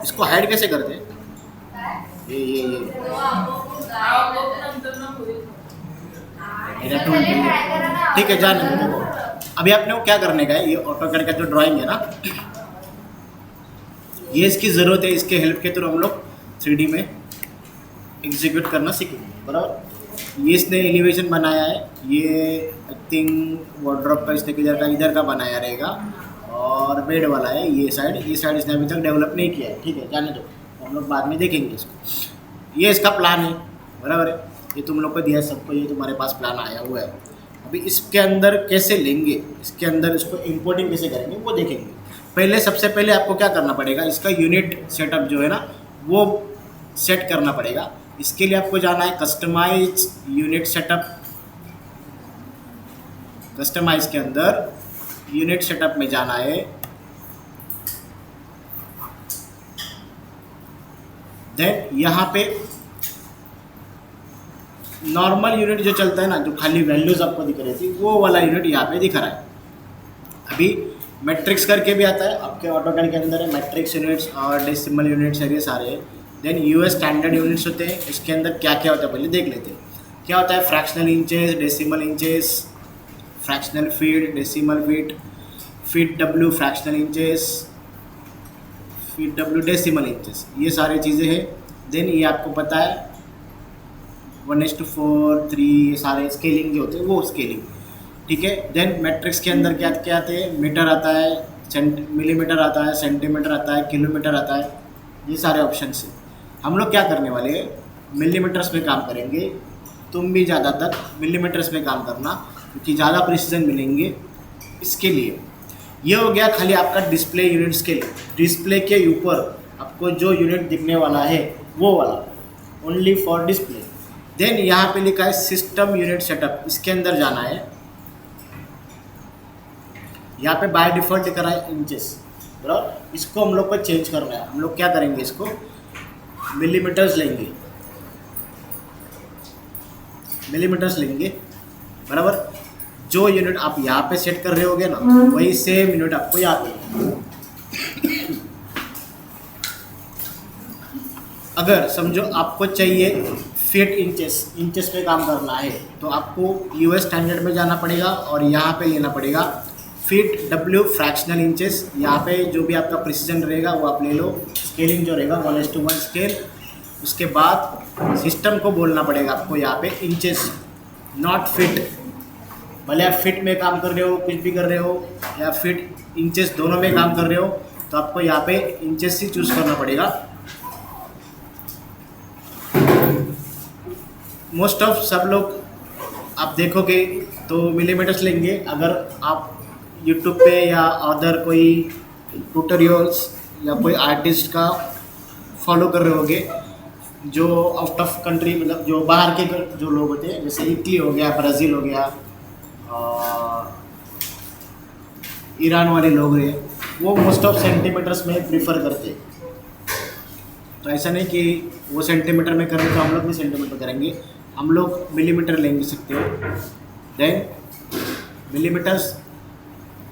इसको हाइड कैसे करते हैं? ये ठीक है, जाने दो देखो। अभी आपने वो क्या करने का है, ये ऑटोकैड का जो ड्राइंग है ना, ये इसकी ज़रूरत है, इसके हेल्प के थ्रू हम लोग 3D में एग्जीक्यूट करना सीखेंगे, बराबर। ये इसने एलिवेशन बनाया है, ये आई थिंक वार्डरोब का इसने इधर का बनाया रहेगा, और बेड वाला है ये साइड इसने अभी तक डेवलप नहीं किया है, ठीक है, जाने दो, हम लोग बाद में देखेंगे इसको। ये इसका प्लान है, बराबर है, ये तुम लोग को दिया है सबको, ये तुम्हारे पास प्लान आया हुआ है। अभी इसके अंदर कैसे लेंगे, इसके अंदर इसको इंपोर्टिंग कैसे करेंगे वो देखेंगे। पहले सबसे पहले आपको क्या करना पड़ेगा, इसका यूनिट सेटअप जो है ना वो सेट करना पड़ेगा। इसके लिए आपको जाना है कस्टमाइज यूनिट सेटअप, कस्टमाइज के अंदर यूनिट सेटअप में जाना है, देन यहाँ पे नॉर्मल यूनिट जो चलता है ना, जो खाली वैल्यूज आपको दिख रही थी वो वाला यूनिट यहाँ पे दिख रहा है। अभी मैट्रिक्स करके भी आता है आपके ऑटोकैड के अंदर है, मैट्रिक्स यूनिट्स और डेसिमल यूनिट्स है, ये सारे। देन यूएस स्टैंडर्ड यूनिट्स होते हैं, इसके अंदर क्या क्या होता है पहले देख लेते हैं। क्या होता है, fractional inches, decimal inches, fractional feet, decimal feet, feet W fractional inches, feet W decimal inches, ये सारी चीज़ें हैं। देन ये आपको पता है 1:4, 3, ये सारे स्केलिंग जो होते हैं वो स्केलिंग, ठीक है। देन मैट्रिक्स के अंदर क्या क्या आते हैं, मीटर आता है, मिलीमीटर आता है, सेंटीमीटर आता है, किलोमीटर आता है, ये सारे ऑप्शन से हम लोग क्या करने वाले हैं, मिलीमीटर्स में काम करेंगे। तुम भी ज़्यादातर मिलीमीटर्स में काम करना, क्योंकि ज़्यादा प्रिसीजन मिलेंगे इसके लिए। ये हो गया खाली आपका डिस्प्ले यूनिट्स के लिए। डिस्प्ले के ऊपर आपको जो यूनिट दिखने वाला है वो वाला, ओनली फॉर डिस्प्ले। देन यहाँ पे लिखा है सिस्टम यूनिट सेटअप, इसके अंदर जाना है। यहाँ पे बाय डिफ़ॉल्ट लिखा रहा है इंचेस, बराबर। इसको हम लोग को चेंज करना है। हम लोग क्या करेंगे, इसको मिलीमीटर्स लेंगे, मिलीमीटर्स लेंगे, बराबर। जो यूनिट आप यहाँ पे सेट कर रहे होगे ना, वही सेम यूनिट आपको यहाँ पे। अगर समझो आपको चाहिए फीट इंचेस पे काम करना है, तो आपको यूएस स्टैंडर्ड में जाना पड़ेगा और यहाँ पे लेना पड़ेगा फीट डब्ल्यू फ्रैक्शनल इंचेस। यहाँ पे जो भी आपका प्रिसीजन रहेगा वो आप ले लो, स्केलिंग जो रहेगा 1:1 स्केल। उसके बाद सिस्टम को बोलना पड़ेगा आपको यहाँ पे इंचेस, नॉट फिट। भले आप फिट में काम कर रहे हो, कुछ भी कर रहे हो, या फिट इंचेस दोनों में काम कर रहे हो, तो आपको यहाँ पे इंचेस ही चूज़ करना पड़ेगा। मोस्ट ऑफ सब लोग आप देखोगे तो मिलीमीटर्स लेंगे। अगर आप यूट्यूब पे या अदर कोई ट्यूटोरियल्स या कोई आर्टिस्ट का फॉलो कर रहे होगे, जो आउट ऑफ कंट्री, मतलब जो बाहर के जो लोग होते हैं, जैसे इटली हो गया, ब्राज़ील हो गया, ईरान वाले लोग हैं, वो मोस्ट ऑफ सेंटीमीटर्स में प्रीफर करते हैं। तो ऐसा नहीं कि वो सेंटीमीटर में करें तो हम लोग भी सेंटीमीटर करेंगे, हम लोग मिलीमीटर लेंगे सकते हो। देन मिलीमीटर्स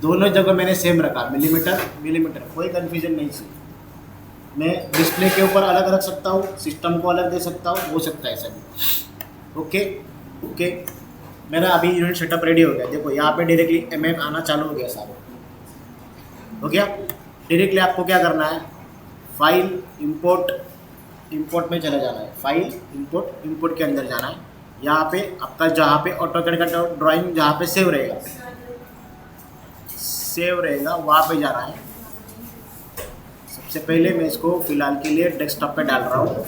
दोनों जगह मैंने सेम रखा, मिलीमीटर, कोई कन्फ्यूजन नहीं सी। मैं डिस्प्ले के ऊपर अलग रख सकता हूँ, सिस्टम को अलग दे सकता हूँ, हो सकता है ऐसा भी। ओके, मेरा अभी यूनिट सेटअप रेडी हो गया। देखो यहाँ पे डायरेक्टली mm आना चालू हो गया, सारा हो गया। डायरेक्टली आपको क्या करना है, फाइल इंपोर्ट में चले जाना है, फाइल इंपोर्ट के अंदर जाना है। यहाँ पे आपका जहाँ पे ऑटोकैड का ड्राइंग जहाँ पे सेव रहेगा वहाँ पे जाना है। सबसे पहले मैं इसको फिलहाल के लिए डेस्कटॉप पे डाल रहा हूँ।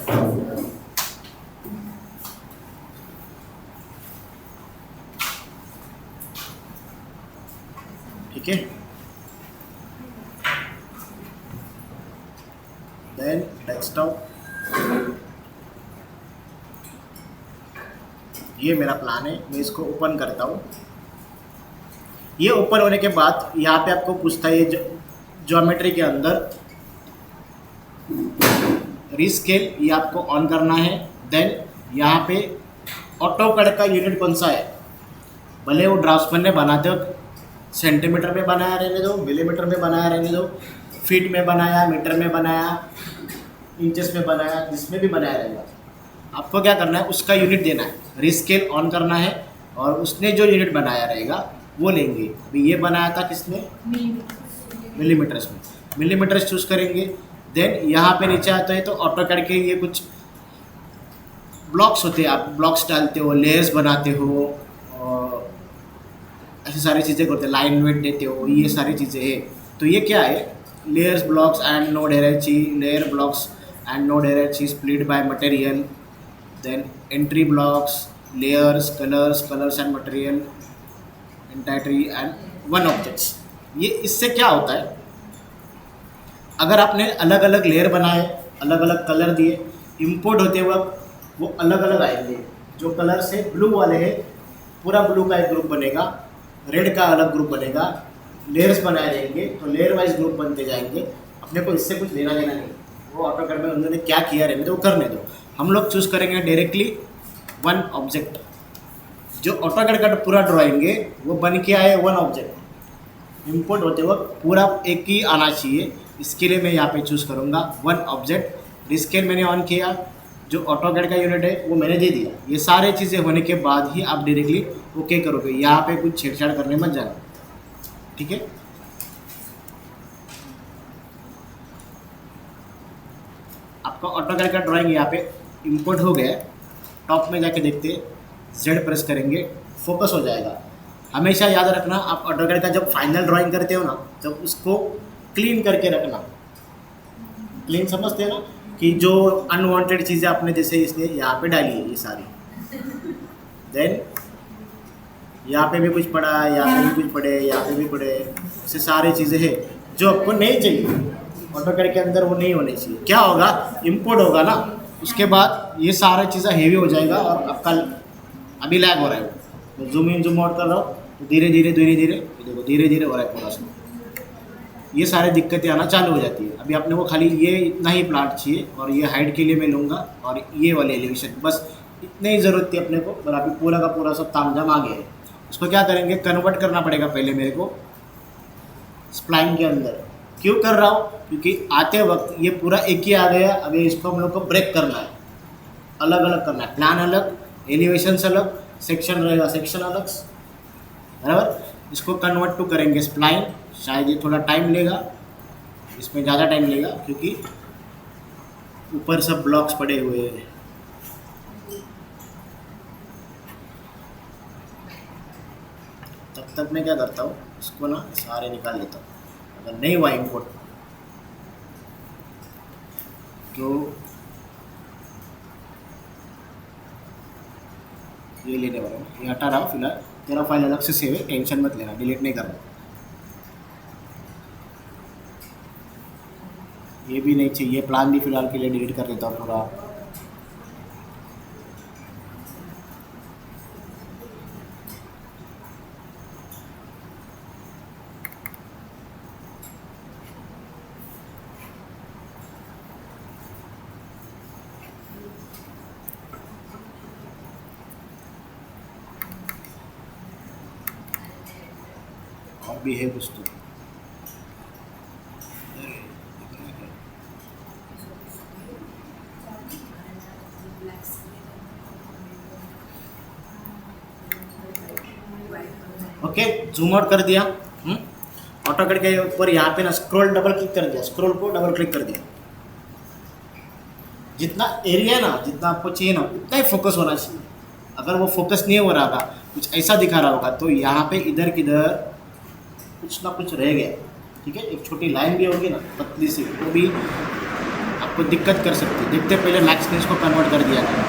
ठीक है, देन डेस्कटॉप, ये मेरा प्लान है। मैं इसको ओपन करता हूँ। ये ओपन होने के बाद यहाँ पे आपको पूछता है ज्योमेट्री के अंदर रीस्केल, ये आपको ऑन करना है। देन यहाँ पे ऑटोकैड का यूनिट कौन सा है, भले वो ड्राफ्ट्समैन ने बनाते हो सेंटीमीटर में बनाया रहने दो, मिलीमीटर में बनाया रहने दो, फीट में बनाया, मीटर में बनाया, इंचेस में बनाया, जिसमें भी बनाया रहेगा, आपको क्या करना है, उसका यूनिट देना है, रीस्केल ऑन करना है और उसने जो यूनिट बनाया रहेगा वो लेंगे। अभी ये बनाया था किसने, मिलीमीटर्स में, मिलीमीटर्स चूज़ करेंगे। देन यहाँ पे नीचे आता है तो ऑटोकैड के ये कुछ ब्लॉक्स होते हैं, आप ब्लॉक्स डालते हो, लेयर्स बनाते हो और ऐसी सारी चीज़ें करते हो, लाइन वेट देते हो, ये सारी चीज़ें हैं। तो ये क्या है, layers blocks and node hierarchy, layer blocks and node hierarchy split by material, then entry blocks, layers, colours and material, entirety and one objects. ये इससे क्या होता है, अगर आपने अलग अलग लेयर बनाए, अलग अलग कलर दिए, इंपोर्ट होते वक्त वो अलग अलग आएंगे। जो कलर से ब्लू वाले हैं, पूरा ब्लू का एक ग्रुप बनेगा, रेड का अलग ग्रुप बनेगा, लेयर्स बनाए जाएंगे तो लेयर वाइज ग्रुप बनते जाएंगे। अपने को इससे कुछ लेना देना नहीं, वो ऑटोकैड में उन्होंने क्या किया रहने दो, करने दो। हम लोग चूज़ करेंगे डायरेक्टली वन ऑब्जेक्ट। जो ऑटोकैड का पूरा ड्राइंग है वो बन के आए वन ऑब्जेक्ट, इंपोर्ट होते वक्त पूरा एक ही आना चाहिए। इसके लिए मैं यहाँ पे चूज़ करूँगा वन ऑब्जेक्ट। रिस्केल मैंने ऑन किया, जो ऑटोकैड का यूनिट है वो मैंने दे दिया। ये सारे चीज़ें होने के बाद ही आप डायरेक्टली ओके करोगे, यहाँ पे कुछ छेड़छाड़ करने मत जाना, ठीक है। आपका ऑटोकैड का ड्राइंग यहाँ पे इंपोर्ट हो गया। टॉप में जाके देखते, जेड प्रेस करेंगे, फोकस हो जाएगा। हमेशा याद रखना, आप ऑटोकैड का जब फाइनल ड्राइंग करते हो ना, जब उसको क्लीन करके रखना। क्लीन समझते हैं ना, कि जो अनवांटेड चीज़ें आपने जैसे इसने यहाँ पे डाली है ये सारी, देन यहाँ पे भी कुछ पड़ा, यहाँ पे भी कुछ पड़े, यहाँ पे भी पड़े, ऐसे सारी चीज़ें हैं जो आपको नहीं चाहिए ऑटोकैड के अंदर, वो नहीं होनी चाहिए। क्या होगा, इंपोर्ट होगा ना, उसके बाद ये सारी चीज़ें हेवी हो जाएगा और आपका अभी लैग हो रहा है। तो जूम इन जूम आउट कर रहा हूँ तो धीरे धीरे देखो धीरे धीरे हो रहा है पूरा, ये सारी दिक्कतें आना चालू हो जाती है। अभी अपने को खाली ये इतना ही प्लाट चाहिए और ये हाइट के लिए मैं लूँगा और ये वाले एलिवेशन, बस इतनी ही ज़रूरत थी अपने को। और अभी पूरा का पूरा सब तामझाम आ गया है। उसको क्या करेंगे, कन्वर्ट करना पड़ेगा पहले मेरे को स्प्लाइन के अंदर। क्यों कर रहा हूँ, क्योंकि आते वक्त ये पूरा एक ही आ गया। अभी इसको हम लोग को ब्रेक करना है, अलग अलग करना है, प्लान अलग, एलिवेशंस अलग, सेक्शन रहेगा सेक्शन अलग, बराबर। इसको कन्वर्ट टू करेंगे स्प्लाइन। शायद ये थोड़ा टाइम लेगा, इसमें ज़्यादा टाइम लेगा क्योंकि ऊपर सब ब्लॉक्स पड़े हुए हैं। तब तक मैं क्या करता हूँ, इसको ना सारे निकाल लेता हूँ। अगर नहीं हुआ इंपोर्ट तो ये लेने वाला हूँ, ये हटा रहा हूँ फिलहाल। तेरा फाइल अलग से सेव है, टेंशन मत लेना, डिलीट नहीं करना। ये भी नहीं चाहिए, प्लान भी फिलहाल के लिए डिलीट कर देता हूँ पूरा। और भी है कुछ तो, ओके। जूम आउट कर दिया। ऑटोकैड के ऊपर यहाँ पे ना स्क्रॉल डबल क्लिक कर दिया, स्क्रॉल को डबल क्लिक कर दिया। जितना एरिया है ना, जितना आपको चाहिए ना, उतना ही फोकस होना चाहिए। अगर वो फोकस नहीं हो रहा था, कुछ ऐसा दिखा रहा होगा, तो यहाँ पे इधर किधर कुछ ना कुछ रह गया, ठीक है। एक छोटी लाइन भी होगी ना पतली सी, वो भी आपको दिक्कत कर सकती है। देखते पहले मैक्स ने इसको कन्वर्ट कर दिया था।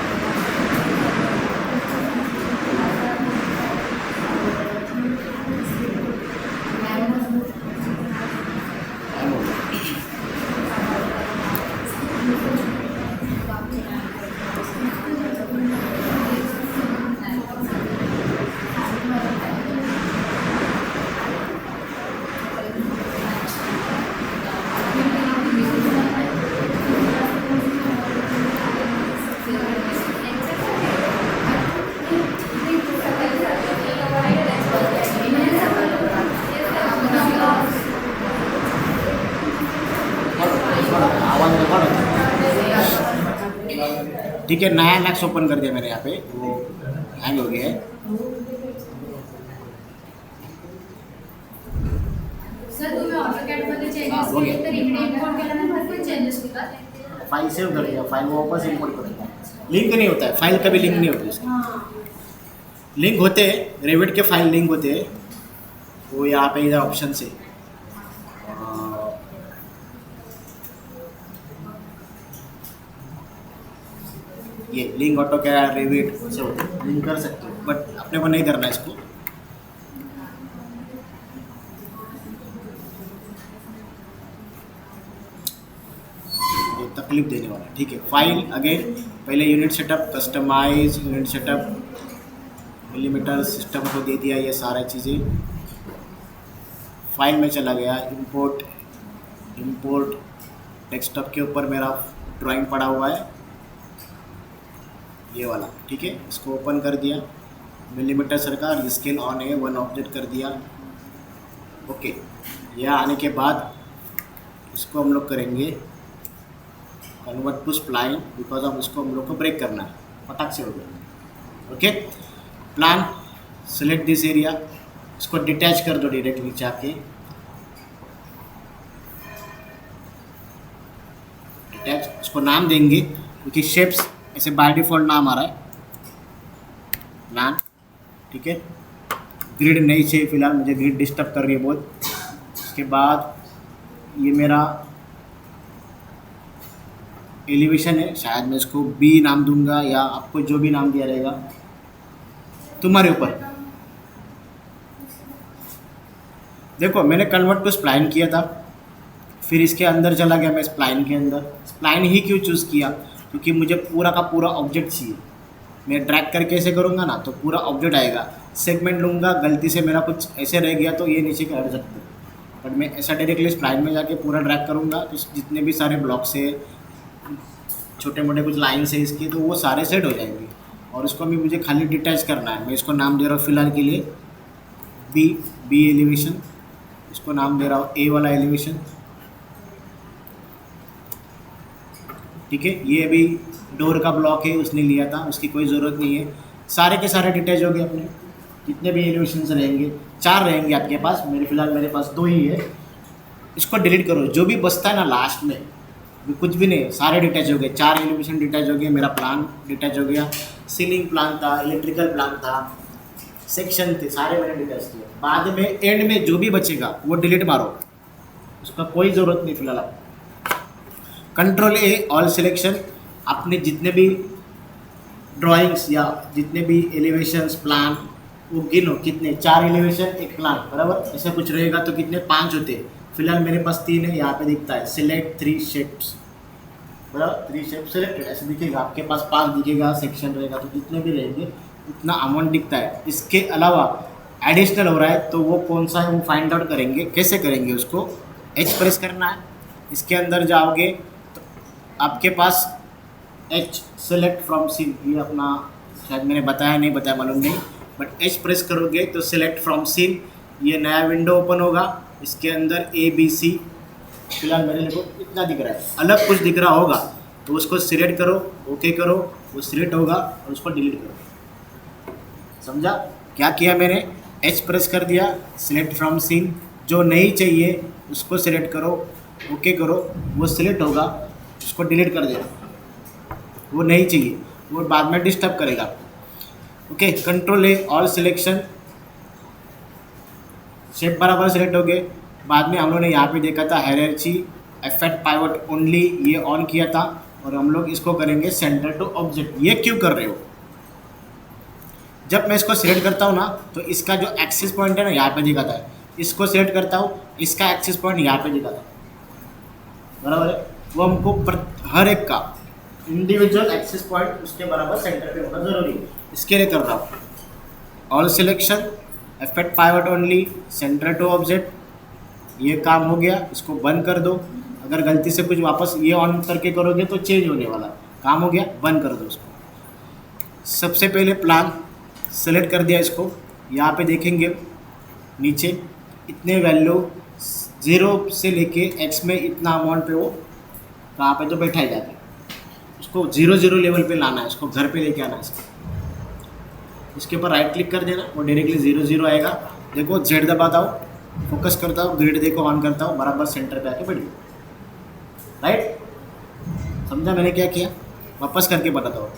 ठीक है, नया नेक्स्ट ओपन कर दिया मैंने, यहाँ पे वो हैंग हो गया है। सर तुम्ही ऑटोकॅड मध्ये हाँ, चेंजेस हो केले गया। तर इकडे इम्पोर्ट केल्यानंतर पण चेंजेस होतात? फाइल सेव कर दिया, फाइल वो वापस इंपोर्ट करेगा। लिंक नहीं होता है, फाइल कभी लिंक नहीं होती उसकी। हां लिंक होते हैं, रेविट के फाइल लिंक होते हैं, वो यहाँ पे इधर ऑप्शन से ये लिंक ऑटो क्या रेविट से होते हैं, लिंक कर सकते हो, बट अपने को नहीं करना है इसको। ये तकलीफ देने वाला है, ठीक है। फाइल अगेन पहले unit setup, customize unit setup, millimetre system को दे दिया ये सारा चीज़ें। फाइल में चला गया, इंपोर्ट इंपोर्ट डेस्कटॉप के ऊपर मेरा ड्राइंग पड़ा हुआ है ये वाला, ठीक है। इसको ओपन कर दिया, मिलीमीटर सर्कल स्केल ऑन है, 1 ऑब्जेक्ट कर दिया, ओके। यह आने के बाद इसको हम लोग करेंगे कन्वर्ट टू स्प्लाइन, बिकॉज अब इसको हम लोग को ब्रेक करना है, फटाक से हो गया, okay. Plan select this area, इसको डिटैच कर दो डायरेक्ट नीचे आके, डिटैच। इसको नाम देंगे क्योंकि शेप्स ऐसे बाय डिफ़ॉल्ट नाम आ रहा है, नाम, ठीक है। ग्रिड नहीं चाहिए फिलहाल, मुझे ग्रिड डिस्टर्ब कर रही है बहुत। उसके बाद ये मेरा एलिवेशन है, शायद मैं इसको बी नाम दूंगा या आपको जो भी नाम दिया रहेगा तुम्हारे ऊपर। देखो मैंने कन्वर्ट टू स्प्लाइन किया था, फिर इसके अंदर चला गया मैं स्प्लाइन के अंदर। स्प्लाइन ही क्यों चूज़ किया, क्योंकि मुझे पूरा का पूरा ऑब्जेक्ट चाहिए। मैं ड्रैग करके ऐसे करूँगा ना तो पूरा ऑब्जेक्ट आएगा, सेगमेंट लूँगा, गलती से मेरा कुछ ऐसे रह गया तो ये नीचे के हट सकते हैं, बट मैं ऐसा डायरेक्टली स्प्लाइन में जाके पूरा ड्रैग करूँगा तो जितने भी सारे ब्लॉक्स है, छोटे मोटे कुछ लाइन्स है इसकी, तो वो सारे सेट हो जाएंगे। और इसको भी मुझे खाली डिटैच करना है। मैं इसको नाम दे रहा हूँ फिलहाल के लिए बी एलिवेशन, इसको नाम दे रहा हूँ ए वाला एलिवेशन, ठीक है। ये अभी डोर का ब्लॉक है, उसने लिया था, उसकी कोई ज़रूरत नहीं है। सारे के सारे डिटैच हो गए अपने, जितने भी एलिवेशन रहेंगे, 4 रहेंगे आपके पास, मेरे पास 2 ही है। इसको डिलीट करो, जो भी बचता है ना लास्ट में, कुछ भी नहीं, सारे डिटैच हो गए, 4 एलिवेशन डिटैच हो गए, मेरा प्लान डिटैच हो गया, सीलिंग प्लान था, इलेक्ट्रिकल प्लान था, सेक्शन थे, सारे मैंने डिटैच किए। बाद में एंड में जो भी बचेगा वो डिलीट मारो, उसका कोई ज़रूरत नहीं फिलहाल। कंट्रोल ए ऑल सिलेक्शन, आपने जितने भी ड्राइंग्स या जितने भी एलिवेशंस प्लान वो गिनो, कितने, 4 एलिवेशन 1 प्लान, बराबर। ऐसा कुछ रहेगा तो कितने, 5 होते हैं। फिलहाल मेरे पास 3 है, यहाँ पे दिखता है सिलेक्ट 3 शेप्स, बराबर। 3 शेप सिलेक्टेड ऐसे दिखेगा, आपके पास 5 दिखेगा, सेक्शन रहेगा तो जितने भी रहेंगे उतना अमाउंट दिखता है। इसके अलावा एडिशनल हो रहा है तो वो कौन सा है वो फाइंड आउट करेंगे। कैसे करेंगे, उसको एच प्रेस करना है, इसके अंदर जाओगे तो आपके पास एच सेलेक्ट फ्रॉम सीन, ये अपना शायद मैंने बताया नहीं बताया मालूम नहीं, बट एच प्रेस करोगे तो सिलेक्ट फ्रॉम सीन, ये नया विंडो ओपन होगा। इसके अंदर ABC, फिलहाल मेरे को इतना दिख रहा है, अलग कुछ दिख रहा होगा तो उसको सिलेक्ट करो, ओके करो, वो सिलेक्ट होगा और उसको डिलीट करो। समझा क्या किया मैंने, एच प्रेस कर दिया, सिलेक्ट फ्रॉम सीन, जो नहीं चाहिए उसको सिलेक्ट करो, ओके करो, वो सिलेक्ट होगा, उसको डिलीट कर देना, वो नहीं चाहिए, वो बाद में डिस्टर्ब करेगा। ओके, कंट्रोल ए ऑल सिलेक्शन, शेप बराबर सिलेक्ट हो गए। बाद में हम लोगों ने यहाँ पे देखा था हायरार्ची इफेक्ट पाइवट ओनली, ये ऑन किया था, और हम लोग इसको करेंगे सेंटर टू ऑब्जेक्ट। ये क्यों कर रहे हो, जब मैं इसको सिलेक्ट करता हूँ ना तो इसका जो एक्सिस पॉइंट है ना यहाँ पे दिखाता है, इसको सिलेक्ट करता हूँ, इसका एक्सिस पॉइंट यहाँ पे दिखाता है, बराबर है। वो हमको हर एक का इंडिविजुअल एक्सिस पॉइंट उसके बराबर सेंटर पे होना ज़रूरी है, इसके लिए कर रहा हूँ। All selection, effect pivot only, centre to object, ये काम हो गया। इसको बंद कर दो, अगर गलती से कुछ वापस ये ऑन करके करोगे तो चेंज होने वाला, काम हो गया, बंद कर दो इसको। सबसे पहले प्लान सेलेक्ट कर दिया, इसको यहाँ पे देखेंगे नीचे इतने वैल्यू 0 से लेके x में इतना अमाउंट पे वो कहाँ पे तो बैठा ही जाता है। उसको 0 लेवल पे लाना है, इसको घर पे लेके आना है इसके ऊपर राइट क्लिक कर देना, वो डायरेक्टली 0 आएगा। देखो जेड दबाता हूँ, फोकस करता हूँ, ग्रिड देखो ऑन करता हूँ, बराबर सेंटर पे आके बैठ गया। राइट, समझा मैंने क्या किया? वापस करके बताता हूँ।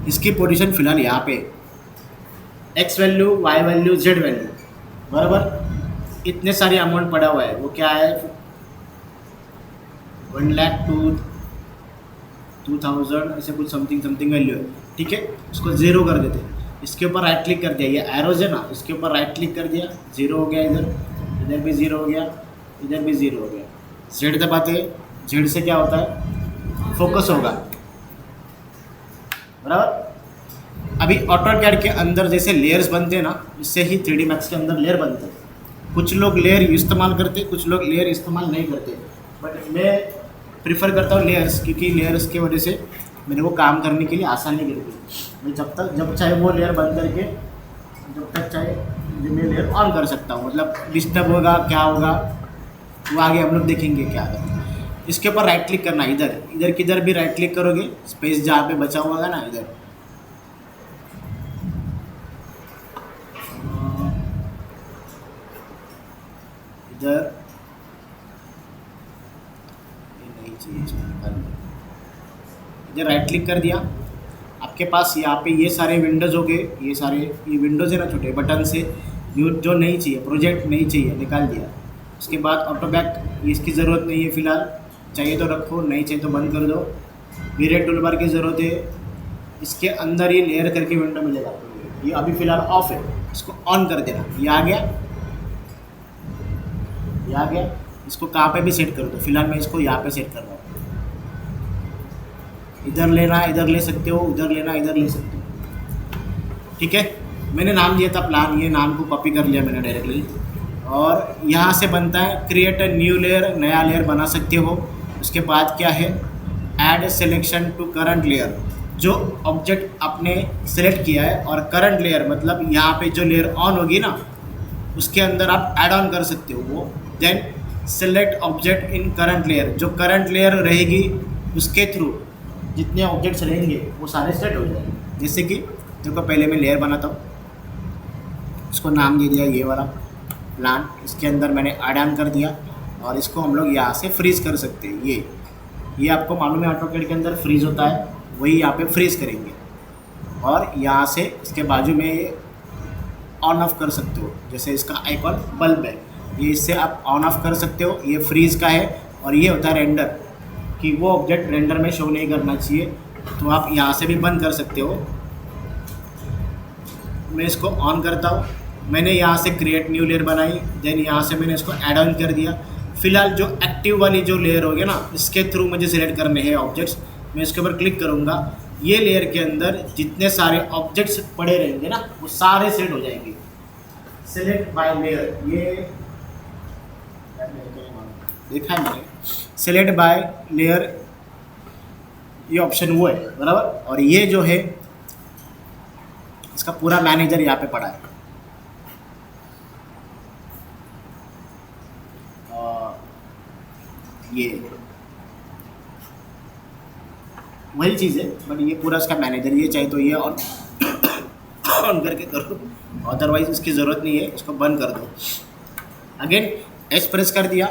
इसकी पोजीशन फिलहाल यहाँ पे X value, Y value, Z value, बराबर इतने सारे अमाउंट पड़ा हुआ है। वो क्या है, 1,02,000 ऐसे कुछ समथिंग वैल्यू है। ठीक है, उसको 0 कर देते हैं। इसके ऊपर राइट क्लिक कर दिया, ये एरोज है ना, इसके ऊपर राइट क्लिक कर दिया, 0 हो गया, इधर भी 0 हो गया, इधर भी 0 हो गया। जेड दबाते हैं, जेड से क्या होता है, फोकस होगा, बराबर। अभी ऑटोकैड के अंदर जैसे लेयर्स बनते हैं ना, इससे ही 3D मैक्स के अंदर लेयर बनते हैं। कुछ लोग लेयर इस्तेमाल करते, कुछ लोग लेयर इस्तेमाल नहीं करते, बट मैं प्रिफर करता हूँ लेयर्स, क्योंकि लेयर्स की वजह से मेरे को काम करने के लिए आसानी गिरती है। मैं जब चाहे वो लेयर बंद करके, जब तक चाहे मैं लेयर ऑन कर सकता हूँ। मतलब डिस्टर्ब होगा क्या होगा वो आगे हम लोग देखेंगे क्या करना। इसके ऊपर राइट क्लिक करना, इधर किधर भी राइट क्लिक करोगे, स्पेस जहाँ पे बचा हुआ है ना, इधर नहीं चाहिए, इधर राइट क्लिक कर दिया। आपके पास यहाँ पे ये सारे विंडोज़ हो गए, ये विंडोज़ है ना छोटे बटन से, जो नहीं चाहिए, प्रोजेक्ट नहीं चाहिए, निकाल दिया। उसके बाद ऑटोकैड, इसकी ज़रूरत नहीं है फ़िलहाल, चाहिए तो रखो, नहीं चाहिए तो बंद कर दो। मिरर टूलबार की ज़रूरत है, इसके अंदर ये लेयर करके विंडो मिलेगा, ये अभी फ़िलहाल ऑफ है, इसको ऑन कर देना। ये आ गया, इसको कहाँ पे भी सेट कर दो। फिलहाल मैं इसको यहाँ पे सेट कर रहा हूँ। इधर लेना इधर ले सकते हो, उधर लेना इधर ले सकते हो। ठीक है, मैंने नाम दिया था प्लान, ये नाम को कॉपी कर लिया मैंने डायरेक्टली। और यहाँ से बनता है क्रिएट अ न्यू लेयर, नया लेयर बना सकते हो। उसके बाद क्या है, add selection to current layer, जो ऑब्जेक्ट आपने सेलेक्ट किया है और करंट लेयर मतलब यहाँ पे जो लेयर ऑन होगी ना, उसके अंदर आप ऐड ऑन कर सकते हो वो। Then select object in current layer, जो करंट लेयर रहेगी उसके थ्रू जितने ऑब्जेक्ट्स रहेंगे वो सारे सेट हो जाएंगे। जैसे कि देखो पहले मैं लेयर बनाता हूँ, इसको नाम दे दिया ये वाला प्लान, इसके अंदर मैंने ऐड ऑन कर दिया और इसको हम लोग यहाँ से फ्रीज कर सकते हैं। ये आपको मालूम है ऑटोकैड के अंदर फ्रीज होता है, वही यहाँ पे फ्रीज करेंगे। और यहाँ से इसके बाजू में ये ऑन ऑफ कर सकते हो, जैसे इसका आइकॉन बल्ब है, ये इससे आप ऑन ऑफ कर सकते हो। ये फ्रीज का है और ये होता है रेंडर, कि वो ऑब्जेक्ट रेंडर में शो नहीं करना चाहिए, तो आप यहाँ से भी बंद कर सकते हो। मैं इसको ऑन करता हूँ, मैंने यहाँ से क्रिएट न्यू लेयर बनाई, देन यहाँ से मैंने इसको ऐड ऑन कर दिया। फिलहाल जो एक्टिव वाली जो लेयर होगी ना, इसके थ्रू मुझे सिलेक्ट करने हैं ऑब्जेक्ट्स। मैं इसके ऊपर क्लिक करूँगा, ये लेयर के अंदर जितने सारे ऑब्जेक्ट्स पड़े रहेंगे ना, वो सारे सेट हो जाएंगे। सेलेक्ट बाय लेयर, ये देखा है मैंने, सेलेक्ट बाय लेयर ये ऑप्शन वो है, बराबर। और ये जो है इसका पूरा मैनेजर यहाँ पे पड़ा है। ये वही चीज़ है, बट ये पूरा इसका मैनेजर, ये चाहे तो ये ऑन ऑन करके करो, अदरवाइज इसकी ज़रूरत नहीं है, इसको बंद कर दो। अगेन एस प्रेस कर दिया,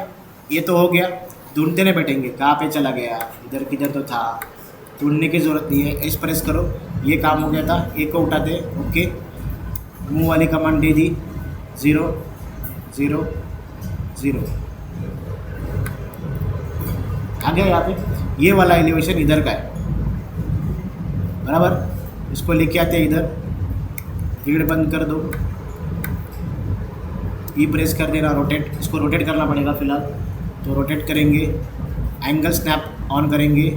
ये तो हो गया। ढूंढते नहीं बैठेंगे कहाँ पे चला गया, इधर किधर तो था, ढूंढने की ज़रूरत नहीं है। एस प्रेस करो, ये काम हो गया था, एक को उठाते, ओके। मूव वाली कमांड दे दी, 0 0 0 आ गया। यहाँ पे ये वाला एलिवेशन इधर का है, बराबर। इसको लेके आते हैं इधर, ग्रिड बंद कर दो, ई प्रेस कर देना, रोटेट, इसको रोटेट करना पड़ेगा फिलहाल, तो रोटेट करेंगे। एंगल स्नैप ऑन करेंगे,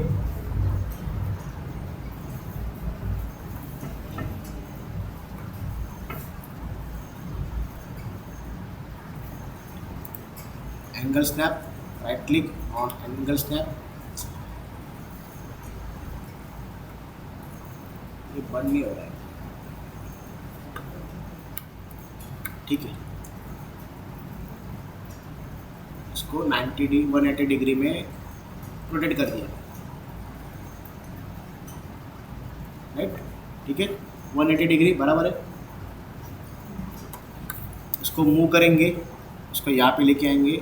angle snap, right click on angle snap. ये बंद नहीं हो रहा है, ठीक है। इसको 180 डिग्री में रोटेट कर दिया, राइट, ठीक है, 180 डिग्री बराबर है। उसको मूव करेंगे, उसको यहाँ पे लेके आएंगे,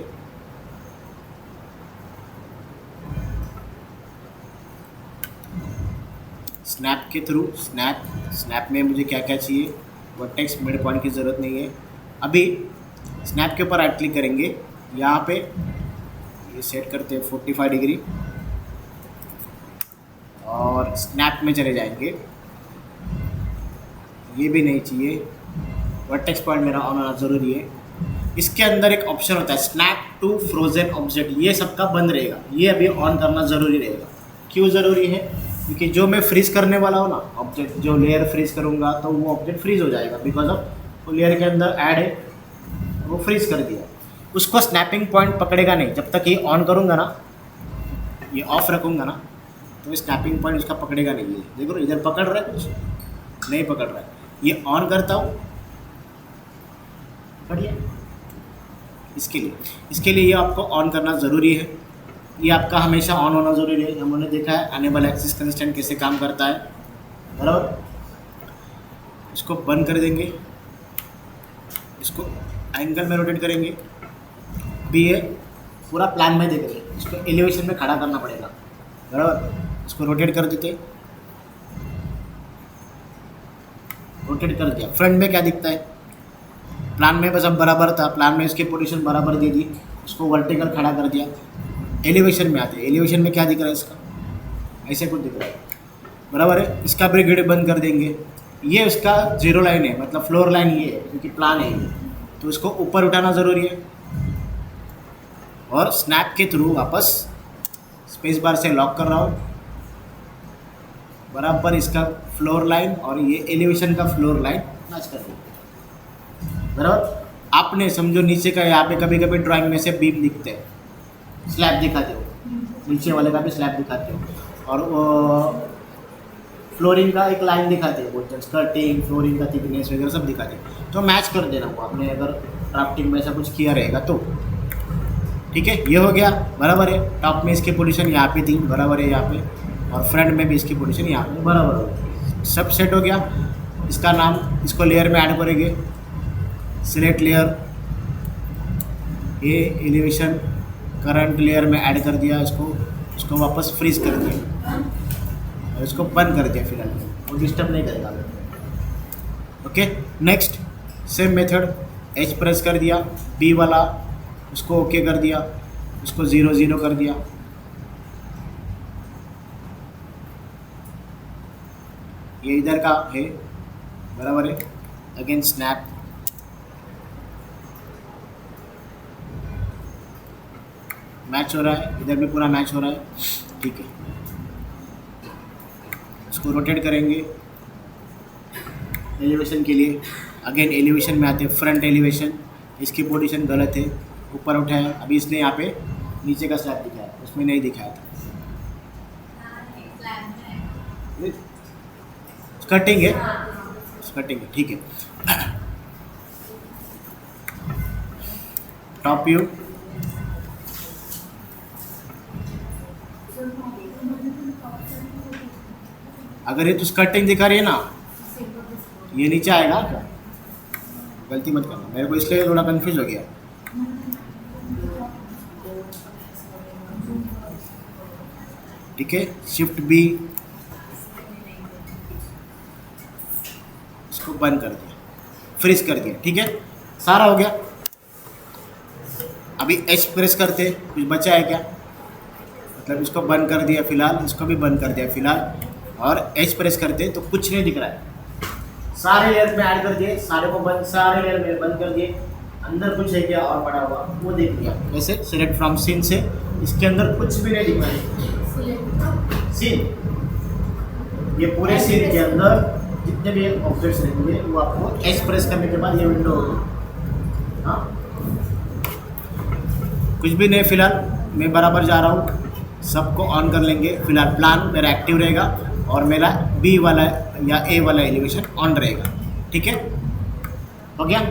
स्नैप के थ्रू, स्नैप में मुझे क्या क्या चाहिए, वर्टेक्स मिड पॉइंट की ज़रूरत नहीं है। अभी स्नैप के ऊपर राइट क्लिक करेंगे, यहाँ पे ये सेट करते हैं 45 डिग्री और स्नैप में चले जाएंगे। ये भी नहीं चाहिए, वर्टेक्स पॉइंट मेरा ऑन होना ज़रूरी है। इसके अंदर एक ऑप्शन होता है स्नैप टू फ्रोजन ऑब्जेक्ट, ये सबका बंद रहेगा, ये अभी ऑन करना ज़रूरी रहेगा। क्यों ज़रूरी है? क्योंकि जो मैं फ्रीज करने वाला हूँ ना ऑब्जेक्ट, जो लेयर फ्रीज करूँगा तो वो ऑब्जेक्ट फ्रीज हो जाएगा, बिकॉज ऑफ वो लेयर के अंदर ऐड है, वो फ्रीज कर दिया। उसको स्नैपिंग पॉइंट पकड़ेगा नहीं, जब तक ये ऑन करूँगा ना, ये ऑफ रखूँगा ना, तो स्नैपिंग पॉइंट उसका पकड़ेगा नहीं। ये देखो इधर पकड़ रहा है, कुछ नहीं पकड़ रहा है। ये ऑन करता हूँ, बढ़िया। इसके लिए ये आपको ऑन करना ज़रूरी है, ये आपका हमेशा ऑन होना ज़रूरी है। हमने देखा है अनेबल एक्सिस कंस्ट्रेंट कैसे काम करता है, बराबर। इसको बंद कर देंगे, इसको एंगल में रोटेट करेंगे, भी ये पूरा प्लान में देख रहे हैं, इसको एलिवेशन में खड़ा करना पड़ेगा, बराबर। इसको रोटेट कर देते, रोटेट कर दिया। फ्रंट में क्या दिखता है, प्लान में बस अब बराबर था, प्लान में इसकी पोजीशन बराबर दे दी, इसको वर्टिकल खड़ा कर दिया। एलिवेशन में आते हैं, एलिवेशन में क्या दिख रहा है इसका, ऐसे कुछ दिख रहा है, बराबर है। इसका ब्रिगेड बंद कर देंगे, ये उसका जीरो लाइन है, मतलब फ्लोर लाइन ये है, क्योंकि प्लान है ये, तो इसको ऊपर उठाना ज़रूरी है। और स्नैप के थ्रू वापस स्पेस बार से लॉक कर रहा हूँ, बराबर इसका फ्लोर लाइन और ये एलिवेशन का फ्लोर लाइन मैच कर दिया, बराबर। आपने समझो नीचे का, यहाँ पे कभी कभी ड्राइंग में से बीम दिखते हैं, स्लैब दिखाते हो, नीचे वाले का भी स्लैब दिखाते हो, और वो फ्लोरिंग का एक लाइन दिखाते हैं, बोलते हैं स्कर्टिंग, फ्लोरिंग का थिकनेस वगैरह सब दिखाते हैं, तो मैच कर देना वो आपने अगर ड्राफ्टिंग में ऐसा कुछ किया रहेगा तो, ठीक है। ये हो गया, बराबर है। टॉप में इसकी पोजीशन यहाँ पे थी, बराबर है यहाँ पे, और फ्रंट में भी इसकी पोजीशन यहाँ पे बराबर हो गई, सब सेट हो गया। इसका नाम, इसको लेयर में ऐड करेंगे, सिलेक्ट लेयर, ये एलिवेशन करंट लेयर में ऐड कर दिया, इसको वापस फ्रीज कर दिया और इसको बंद कर दिया, फिलहाल वो डिस्टर्ब नहीं करेगा। Okay, next same method, H press कर दिया, बी वाला उसको ओके कर दिया, उसको 0 0 कर दिया, ये इधर का है, बराबर है। अगेन स्नैप, मैच हो रहा है, इधर भी पूरा मैच हो रहा है, ठीक है। इसको रोटेट करेंगे एलिवेशन के लिए, अगेन एलिवेशन में आते हैं, फ्रंट एलिवेशन, इसकी पोजीशन गलत है, ऊपर उठाया, अभी इसने यहाँ पे नीचे का स्लैब दिखाया, उसमें नहीं दिखाया था, कटिंग है, कटिंग है, ठीक है। टॉप व्यू, अगर ये तो कटिंग दिखा रही है ना, ये नीचे आएगा क्या, गलती मत करना, मेरे को इसलिए थोड़ा कंफ्यूज हो गया। ठीक है, शिफ्ट बी, इसको बंद कर दिया, फ्रीज कर दिया, ठीक है, सारा हो गया। अभी एच प्रेस करते, कुछ बचा है क्या, मतलब इसको बंद कर दिया फिलहाल, इसको भी बंद कर दिया फिलहाल, और एच प्रेस करते तो कुछ नहीं दिख रहा है, सारे लेयर में ऐड कर दिए, सारे को बंद, सारे लेयर में बंद कर दिए। अंदर कुछ है क्या और पड़ा हुआ वो देख लिया, वैसे सिलेक्ट फ्रॉम सीन से, इसके अंदर कुछ भी नहीं दिख रहा है। सीन, ये पूरे सीन के अंदर जितने भी ऑब्जेक्ट्स रहेंगे वो आपको एच प्रेस करने के बाद ये विंडो होगी। हाँ, कुछ भी नहीं, फिलहाल मैं बराबर जा रहा हूँ, सबको ऑन कर लेंगे। फिलहाल प्लान मेरा एक्टिव रहेगा और मेरा बी वाला या ए वाला एलिवेशन ऑन रहेगा, ठीक है, हो गया।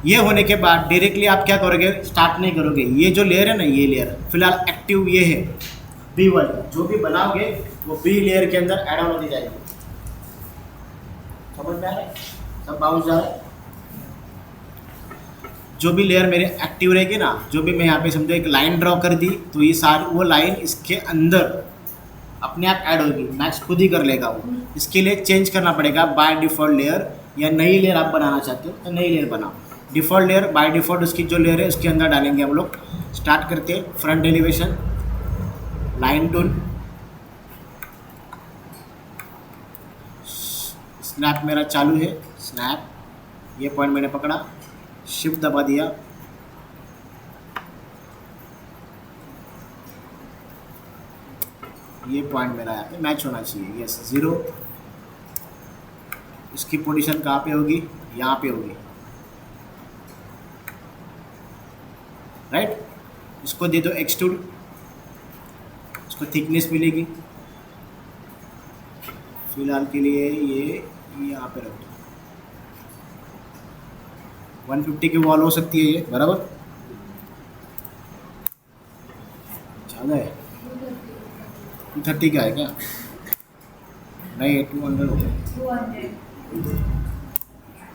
ये होने के बाद डायरेक्टली आप क्या करोगे, स्टार्ट नहीं करोगे, ये जो लेयर है ना, ये लेयर फिलहाल एक्टिव ये है, बी वाली जो भी बनाओगे वो बी लेयर के अंदर ऐड ऑन होती जाएगी। समझ में आ रहा है? सब बाउंस जा रहा है। जो भी लेयर मेरे एक्टिव रहेगी ना, जो भी मैं यहाँ पे समझो एक लाइन ड्रॉ कर दी तो ये सारी वो लाइन इसके अंदर अपने आप ऐड होगी, मैच खुद ही कर लेगा वो। इसके लिए चेंज करना पड़ेगा बाय डिफ़ॉल्ट लेयर, या नई लेयर आप बनाना चाहते हो तो नई लेयर बनाओ। डिफ़ॉल्ट लेयर बाय डिफ़ॉल्ट उसकी जो लेयर है उसके अंदर डालेंगे हम लोग। स्टार्ट करते हैं front elevation, line tool, snap मेरा चालू है, स्नैप, ये पॉइंट मैंने पकड़ा, शिफ्ट दबा दिया, ये पॉइंट मेरा यहाँ पे मैच होना चाहिए, यस 0। इसकी पोजीशन कहाँ पे होगी? यहाँ पे होगी, राइट। इसको दे दो एक्सट्रूड, इसको थिकनेस मिलेगी। फिलहाल के लिए ये यहाँ पे रख दो। 150 की वॉल हो सकती है ये, बराबर? ज़्यादा है, 230 का है क्या? नहीं 200 हो गया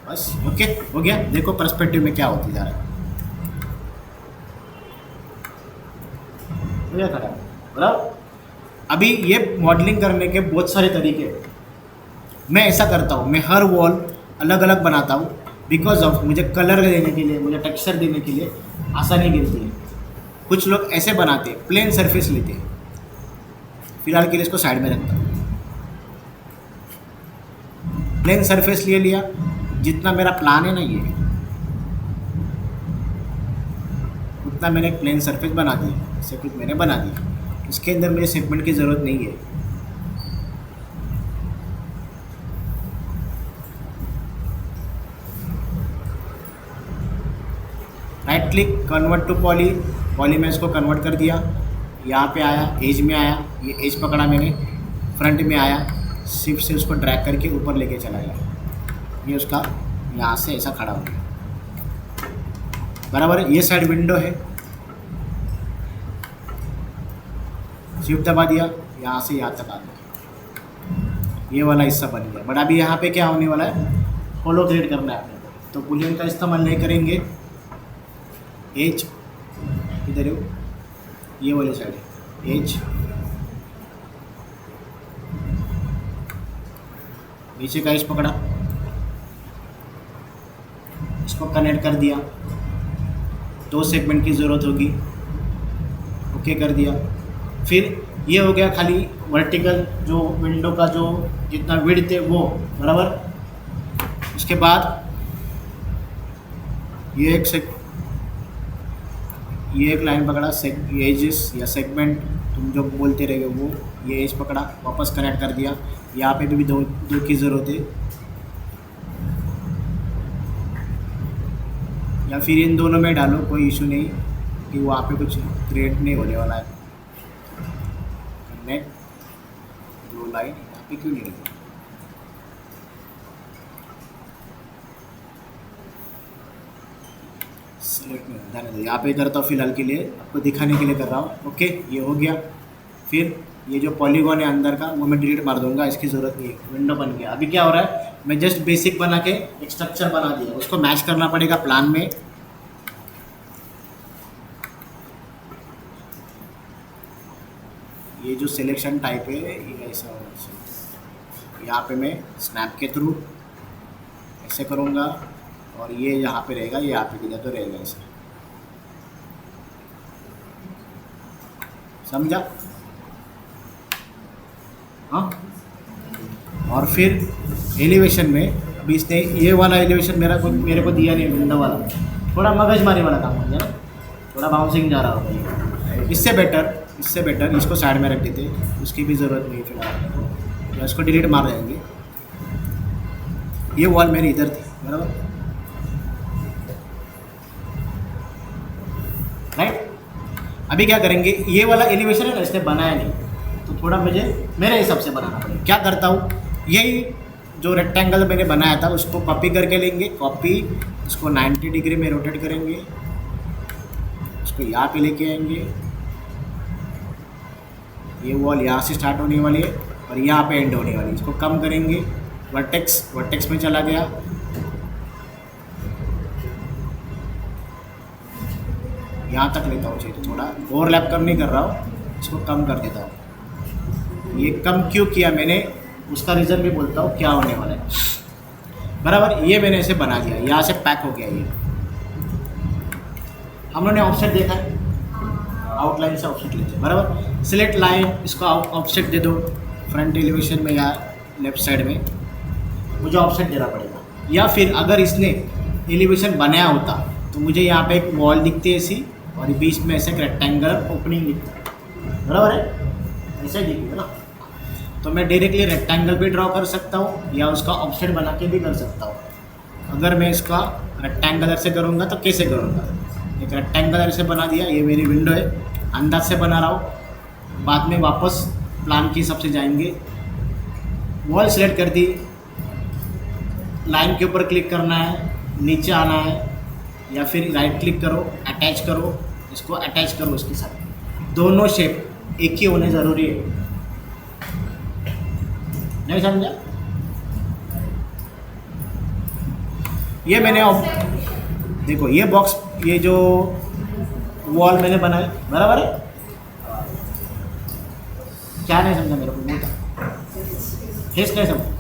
बस। ओके हो गया। देखो पर्सपेक्टिव में क्या होती जा रहा है, खड़ा बराबर। अभी ये मॉडलिंग करने के बहुत सारे तरीके हैं। मैं ऐसा करता हूँ, मैं हर वॉल अलग अलग बनाता हूँ बिकॉज ऑफ मुझे कलर देने के लिए, मुझे टेक्सचर देने के लिए आसानी गिरती है। कुछ लोग ऐसे बनाते हैं, प्लेन सरफेस लेते हैं। फिलहाल के लिए इसको साइड में रखता हूँ। प्लेन सरफेस ले लिया, जितना मेरा प्लान है ना ये उतना मैंने एक प्लेन सरफेस बना दिया, ऐसे कुछ मैंने बना दिया। इसके अंदर मुझे सेगमेंट की ज़रूरत नहीं है। Right click, convert to poly, poly में इसको कन्वर्ट कर दिया। यहाँ पे आया, एज में आया, ये एज पकड़ा मैंने, फ्रंट में आया, शिफ्ट से उसको ड्रैग करके ऊपर लेके चला गया। ये उसका यहाँ से ऐसा खड़ा हो गया, बराबर है। ये साइड विंडो है, शिफ्ट दबा दिया, यहाँ से यहाँ तक आ गया, ये वाला हिस्सा बन गया। बट अभी यहाँ पे क्या होने वाला है, होलो क्रिएट करना है अपने को, तो बुलियन का इस्तेमाल नहीं करेंगे। एज इधर है, ये वाली साइड है, एज नीचे का एज पकड़ा, इसको कनेक्ट कर दिया। 2 सेगमेंट की ज़रूरत होगी, ओके कर दिया। फिर ये हो गया खाली वर्टिकल, जो विंडो का जो जितना विड्थ है वो, बराबर। उसके बाद ये एक लाइन पकड़ा, एजेस या सेगमेंट तुम जो बोलते रहोगे वो, ये एज पकड़ा, वापस कनेक्ट कर दिया। यहाँ पे भी दो की ज़रूरत है, या फिर इन दोनों में डालो, कोई इशू नहीं कि वहाँ पे कुछ क्रिएट नहीं होने वाला है। कनेक्ट, दो लाइन यहाँ पे क्यों नहीं लगी? सेलेक्ट में जाने दो, यहाँ पे करता हूँ फिलहाल के लिए, आपको दिखाने के लिए कर रहा हूँ। ओके ये हो गया। फिर ये जो पॉलीगॉन है अंदर का वो मैं डिलीट मार दूंगा, इसकी ज़रूरत नहीं है। विंडो बन गया। अभी क्या हो रहा है, मैं जस्ट बेसिक बना के एक स्ट्रक्चर बना दिया, उसको मैच करना पड़ेगा प्लान में। ये जो सिलेक्शन टाइप है ये ऐसा होना चाहिए। यहाँ पे मैं स्नैप के थ्रू ऐसे करूँगा, और ये यहाँ पे रहेगा, ये यहाँ पे किधर तो रहेगा ऐसे, समझा? हाँ। और फिर एलिवेशन में, अभी इसने ये वाला एलिवेशन मेरे को दिया नहीं, विंडो वाला, थोड़ा मगजमारी वाला काम हो गया ना, थोड़ा बाउंसिंग जा रहा होगा। इससे बेटर इसको साइड में रख देते, उसकी भी ज़रूरत नहीं फिलहाल, या इसको डिलीट मार देंगे। ये वॉल मेरी इधर थी, बराबर, राइट। अभी क्या करेंगे, ये वाला एलिवेशन है ना, इसने बनाया नहीं, तो थोड़ा मुझे मेरे हिसाब से बनाना पड़ेगा। क्या करता हूँ, यही जो रेक्टेंगल मैंने बनाया था उसको कॉपी करके लेंगे, कॉपी, उसको 90 डिग्री में रोटेट करेंगे, उसको यहाँ पे लेके आएंगे, ये वॉल यहाँ से स्टार्ट होने वाली है और यहाँ पे एंड होने वाली है। इसको कम करेंगे, वर्टेक्स में चला गया, यहाँ तक लेता हूँ, चाहिए थोड़ा ओवरलैप कम नहीं कर रहा हूँ, इसको कम कर देता हूँ। ये कम क्यों किया मैंने, उसका रीज़न भी बोलता हूँ क्या होने वाला है। बराबर, ये मैंने ऐसे बना दिया, यहाँ से पैक हो गया। ये हम लोगों ने ऑफसेट देखा है, आउटलाइन से ऑफसेट लेते हैं। बराबर, सिलेक्ट लाइन, इसको ऑफसेट दे दो फ्रंट एलिवेशन में या लेफ्ट साइड में, मुझे ऑफसेट देना पड़ेगा। या फिर अगर इसने एलिवेशन बनाया होता तो मुझे यहाँ पे एक वॉल दिखती है ऐसी, और बीच में ऐसे रेक्टेंगुलर ओपनिंग दिखता है। बराबर है, ऐसा ही दिखेगा ना। तो मैं डायरेक्टली रेक्टेंगल भी ड्रॉ कर सकता हूँ या उसका ऑफसेट बना के भी कर सकता हूँ। अगर मैं इसका रेक्टेंगल से करूँगा तो कैसे करूँगा, एक रेक्टेंगल ऐसे बना दिया, ये मेरी विंडो है, अंदाज से बना रहा हूँ। बाद में वापस प्लान की हिसाब से जाएंगे, वॉल सेलेक्ट कर दी, लाइन के ऊपर क्लिक करना है, नीचे आना है, या फिर राइट क्लिक करो, अटैच करो, इसको अटैच करो इसके साथ। दोनों शेप एक ही होने ज़रूरी है, नहीं समझा? ये मैंने देखो, ये बॉक्स, ये जो वॉल मैंने बनाई, बराबर है? क्या नहीं समझा मेरे को, बोलता फेस नहीं समझा।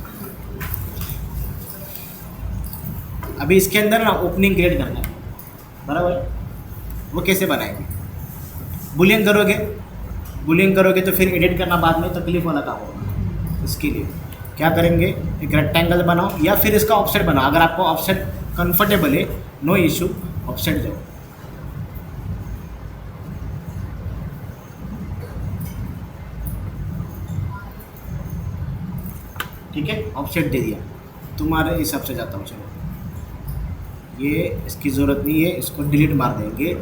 अभी इसके अंदर ना ओपनिंग क्रिएट करना है, बराबर है? वो कैसे बनाएंगे, बुलियन करोगे तो फिर एडिट करना बाद में तकलीफ वाला काम होगा। इसके लिए क्या करेंगे, एक रेक्टेंगल बनाओ या फिर इसका ऑफसेट बनाओ। अगर आपको ऑफसेट कंफर्टेबल है, नो इशू, ऑफसेट जाओ। ठीक है, ऑफसेट दे दिया, तुम्हारे हिसाब से जाता हूँ। चलो, ये इसकी ज़रूरत नहीं है, इसको डिलीट मार देंगे।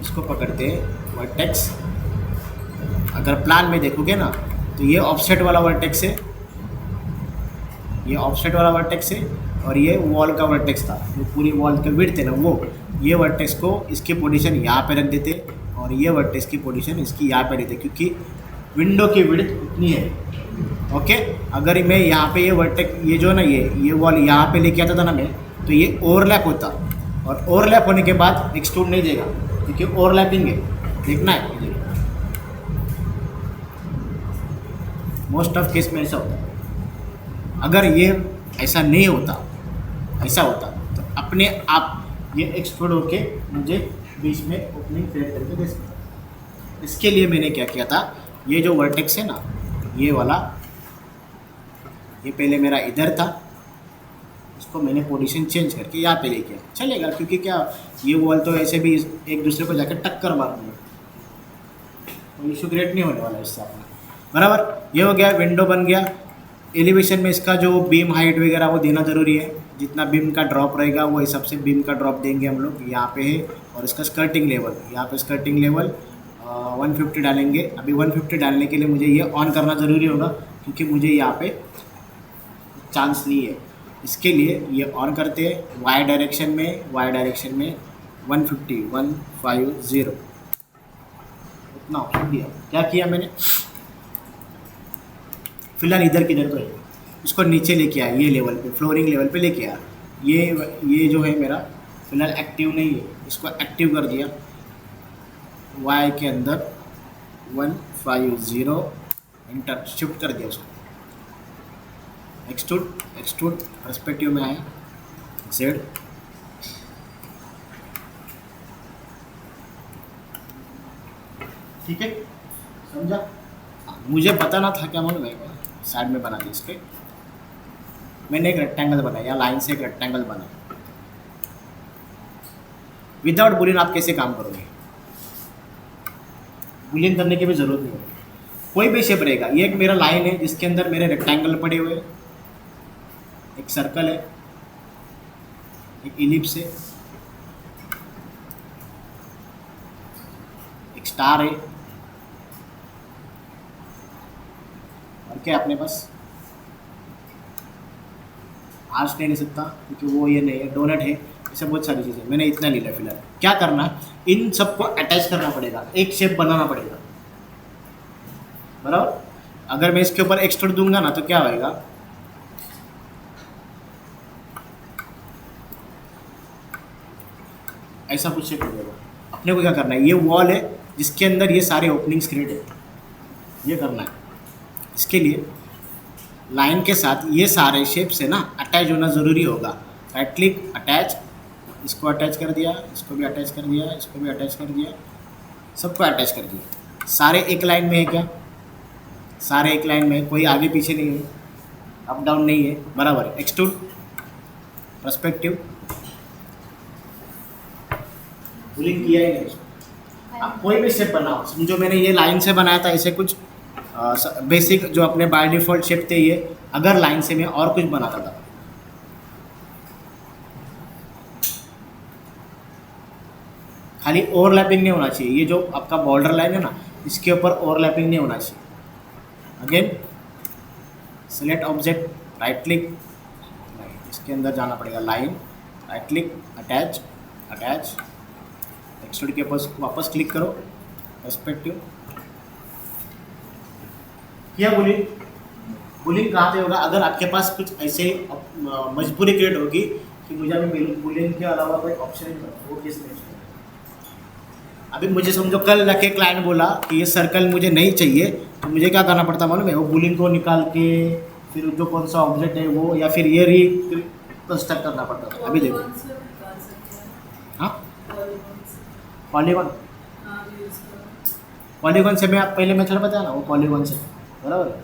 इसको पकड़ते हैं वर्टेक्स, अगर प्लान में देखोगे ना तो ये ऑफसेट वाला वर्टेक्स है, ये ऑफसेट वाला वर्टेक्स है, और ये वॉल का वर्टेक्स था, जो पूरी वॉल का विड्थ है ना वो, ये वर्टेक्स को इसकी पोजीशन यहाँ पे रख देते और ये वर्टेक्स की पोजीशन इसकी यहाँ पे रहते, क्योंकि विंडो की विड्थ उतनी है। ओके, अगर मैं यहाँ पे ये वर्टेक्स, ये जो ना ये वॉल यहाँ पे लेके आता था ना मैं, तो ये ओवरलैप होता, और ओवरलैप होने के बाद एक्सट्रूड नहीं देगा, क्योंकि ओवरलैपिंग है, देखना है। मोस्ट ऑफ केस में ऐसा होता है। अगर ये ऐसा नहीं होता, ऐसा होता तो अपने आप ये एक्सट्रूड होके मुझे बीच में ओपनिंग क्रिएट करके दे सकता। इसके लिए मैंने क्या किया था, ये जो वर्टेक्स है ना, ये वाला, ये पहले मेरा इधर था, इसको मैंने पोजीशन चेंज करके यहाँ पे लेके आया, चलेगा, क्योंकि क्या ये वॉल तो ऐसे भी एक दूसरे को जाकर टक्कर मार देंगे, तो इशू क्रिएट नहीं होने वाला इससे अपना। बराबर, ये हो गया, विंडो बन गया। एलिवेशन में इसका जो बीम हाइट वगैरह वो देना ज़रूरी है, जितना बीम का ड्रॉप रहेगा वो हिसाब से बीम का ड्रॉप देंगे हम लोग। यहाँ पे है, और इसका स्कर्टिंग लेवल, यहाँ पे स्कर्टिंग लेवल 150 डालेंगे। अभी 150 डालने के लिए मुझे ये ऑन करना ज़रूरी होगा, क्योंकि मुझे यहाँ पे चांस नहीं है। इसके लिए ये ऑन करते हैं, वाई डायरेक्शन में 150 उतना ऑप्शन दिया। क्या किया मैंने, फिलहाल इधर किधर तो है, इसको नीचे लेके आया, ये लेवल पे, फ्लोरिंग लेवल पे लेके आया। ये जो है मेरा फिलहाल एक्टिव नहीं है, इसको एक्टिव कर दिया। वाई के अंदर 150 इंटर शिफ्ट कर दिया उसको, एक्सट्रूड पर्सपेक्टिव में आए, जेड, ठीक है, समझा? मुझे बताना था क्या मालूम है, साइड में बना दिया इसके, मैंने एक रेक्टेंगल बनाया, लाइन से एक रेक्टेंगल बनाया। विदाउट बुलियन आप कैसे काम करोगे, बुलियन करने की भी ज़रूरत नहीं है, कोई भी शेप रहेगा। ये एक मेरा लाइन है जिसके अंदर मेरे रेक्टेंगल पड़े हुए, एक सर्कल है, एक इलिप्स है, एक स्टार है, और क्या अपने पास आर्च नहीं ले सकता क्योंकि वो ये नहीं है, डोनट है, ऐसे बहुत सारी चीज़ें। मैंने इतना ले लिया फिलहाल। क्या करना, इन सबको अटैच करना पड़ेगा, एक शेप बनाना पड़ेगा। बराबर। अगर मैं इसके ऊपर एक्सट्रूड दूंगा ना तो क्या होएगा, ऐसा कुछ शेप हो जाएगा। अपने को क्या करना है, ये वॉल है जिसके अंदर ये सारे ओपनिंग्स क्रिएट है, ये करना है। इसके लिए लाइन के साथ ये सारे शेप से ना अटैच होना ज़रूरी होगा। राइट क्लिक अटैच, इसको अटैच कर दिया, इसको भी अटैच कर दिया, इसको भी अटैच कर दिया, सबको अटैच कर दिया। सारे एक लाइन में है क्या, सारे एक लाइन में, कोई आगे पीछे नहीं है, अप डाउन नहीं है, बराबर है। एक्सट्रूड, पर्सपेक्टिव, पुलिंग किया ही नहीं। अब कोई भी शेप बनाओ, समझो मैंने ये लाइन से बनाया था, ऐसे कुछ बेसिक जो अपने बाय डिफ़ॉल्ट शेप थे ये, अगर लाइन से मैं और कुछ बनाता था, खाली ओवरलैपिंग नहीं होना चाहिए। ये जो आपका बॉर्डर लाइन है ना, इसके ऊपर ओवरलैपिंग नहीं होना चाहिए। Again select object, right click, इसके अंदर जाना पड़ेगा, line, right click, attach, attach, extrude के पास वापस क्लिक करो, पर्सपेक्टिव किया। बुलिंग, बुलिंग कहाँ पे होगा, अगर आपके पास कुछ ऐसे मजबूरी क्रिएट होगी कि मुझे अभी बुलिंग के अलावा कोई ऑप्शन नहीं मिला, वो किस नहीं। अभी मुझे समझो कल जाके क्लाइंट बोला कि ये सर्कल मुझे नहीं चाहिए, तो मुझे क्या करना पड़ता मालूम है, वो बुलिंग को निकाल के फिर जो कौन सा ऑब्जेक्ट है वो, या फिर ये कंस्ट्रक्ट करना पड़ता था। अभी देखो, हाँ पॉलीगॉन, पॉलीगॉन से मैं आप पहले मेथड बताया ना, वो पॉलीगॉन से, बराबर है।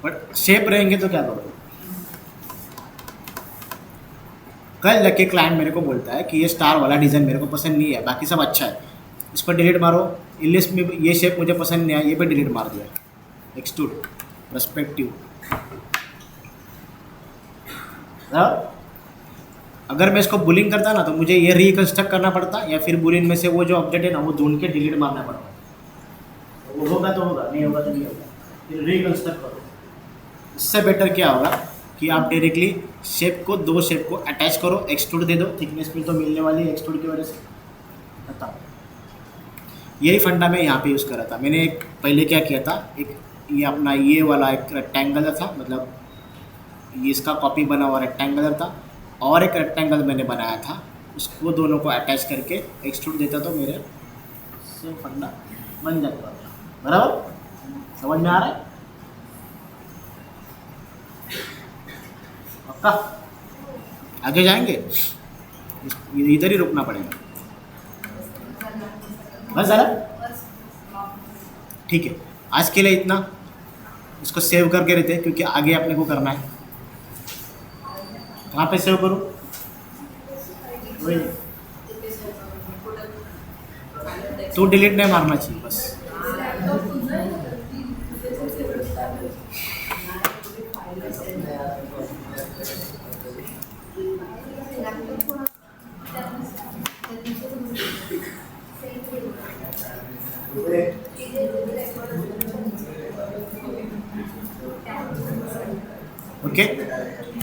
बट शेप रहेंगे तो क्या करोगे, कल जाके क्लाइंट मेरे को बोलता है कि ये स्टार वाला डिज़ाइन मेरे को पसंद नहीं है, बाकी सब अच्छा है, इसको डिलीट मारो, इलिस्ट में ये शेप मुझे पसंद नहीं आया, ये भी डिलीट मार दिया। एक्सट्रूड, पर्सपेक्टिव, अगर मैं इसको बुलिंग करता ना तो मुझे ये रिकंस्ट्रक्ट करना पड़ता, या फिर बुलिंग में से वो जो ऑब्जेक्ट है ना वो ढूंढ के डिलीट मारना पड़ता। वो होगा तो होगा, नहीं होगा तो नहीं होगा, फिर रिकंस्ट्रक्ट करो। इससे बेटर क्या होगा कि आप डायरेक्टली शेप को, दो शेप को अटैच करो, एक्सट्रूड दे दो, थिकनेस भी तो मिलने वाली है एक्सट्रूड की वजह से। बताओ, यही फंडा मैं यहाँ पे यूज़ करा था। मैंने एक पहले क्या किया था, एक ये अपना ये वाला एक रेक्टेंगल था, मतलब ये इसका कॉपी बना हुआ रेक्टेंगल था, और एक रेक्टेंगल मैंने बनाया था, उसको दोनों को अटैच करके एक्सट्रूड देता तो मेरे से फंडा बन जाता था। बराबर, समझ में आ रहा है? पक्का आगे जाएंगे, इधर ही रुकना पड़ेगा बस ज़रा। ठीक है, आज के लिए इतना, इसको सेव करके रहते हैं क्योंकि आगे अपने को करना है। कहाँ पे सेव करूँ, वही तो डिलीट नहीं मारना चाहिए बस। ओके,